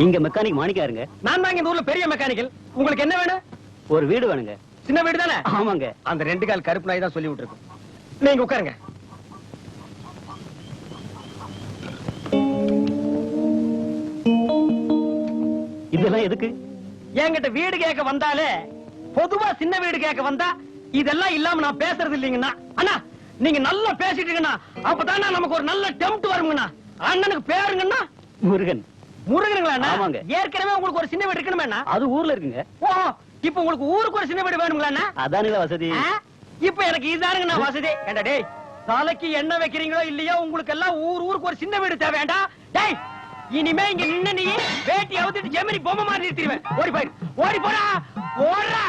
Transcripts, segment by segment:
இங்க மெக்கானிக் மாணிக்கா இருங்க. நான் தான் இந்த ஊர்ல பெரிய மெக்கானிக்கல். உங்களுக்கு என்ன வேணும்? ஒரு வீடு வேணுங்க. சின்ன வீடு தானே? ஆமாங்க. அந்த 2 கால் கருப்பு நாய் தான் சொல்லி விட்டுருக்கோம். நீங்க உட்காருங்க. இதெல்லாம் எதுக்கு? என்கிட்ட வீடு கேட்க வந்தாலே பொதுவா சின்ன வீடு கேட்க வந்தா இதெல்லாம் இல்லாம நான் பேசுறது இல்லைங்கண்ணா. அண்ணா நீங்க நல்லா பேசிட்டு இருக்கீங்கண்ணா. அப்பதான் நமக்கு ஒரு நல்ல டெம்ட் வருங்கண்ணா. அண்ணனுக்கு பேருங்கண்ணா முருகன். முருகனுங்களா? ஆமாங்க. ஏற்கனவே உங்களுக்கு ஒரு சின்ன வீடு இருக்கணுமே? அது ஊர்ல இருக்குங்க. ஓ, இப்ப உங்களுக்கு ஊருக்கு ஒரு சின்ன வீடு வேணுங்களா? அதானுங்க வசதி. இப்ப எனக்கு இதானுங்கண்ணா வசதி. ஏண்டா டேய், தலைக்கு என்ன வைக்கிறீங்களோ இல்லையோ உங்களுக்கு எல்லாம் ஊருக்கு ஒரு சின்ன வீடு தேவை வேண்டாம். டேய் இனிமே இங்க நின்னு நீ வேட்டி அவுத்துட்டு ஜெமினி பொம்மை மாதிரி நிறுத்திடுவேன். ஓடி போய் ஓடி போடா ஓடுறா.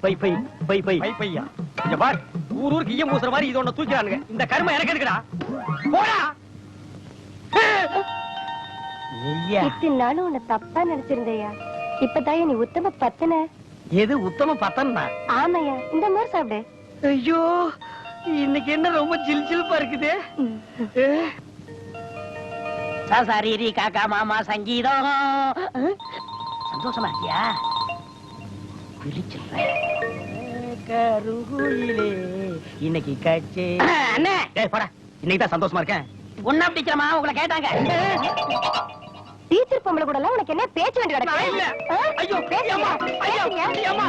Bye bye bye bye bye பையா இங்க பார், ஊருக்கு ஈயம் பூசுற மாதிரி இது ஒண்ணு தூக்கிறானுங்க. இந்த கருமை எனக்கு எதுக்குடா? போடா. இத்தனை நாளும் உன்னை தப்பா நினைச்சிருந்தையா. இப்பதான் நீ உத்தம பத்தன. எது உத்தம பத்தன்னா? ஆமையா, இந்த மாதிரி சாப்பிடு. ஐயோ இன்னைக்கு என்ன ரொம்ப ஜில் ஜில்பா இருக்குது. சாரி காக்கா மாமா சங்கீதம். சந்தோஷமா இருக்கியா? கருங்குயிலே இன்னைக்கு கச்சே. அண்ணே டேய் போடா. இன்னைக்கு தான் சந்தோஷமா இருக்கேன். ஒண்ணா பிடிக்கிறமா உங்களை கேட்டாங்க. டீச்சர் பொம்பளை கூட எல்லாம் உனக்கு என்ன பேச்சு வேண்டி நான் இல்ல. ஐயோ ஐயம்மா ஐயோ ஐயம்மா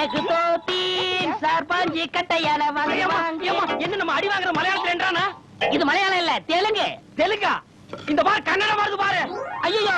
ஏகு தோ தீன் சர்பஞ்ச் கட்டையால வாங்க வாங்க. என்ன நம்ம அடி வாங்குற மலையாளத்துல என்றானா? இது மலையாளம் இல்ல, தெலுங்கு. தெலுங்கா? இந்த பார் கன்னடம் வருது பாரு. ஐயோ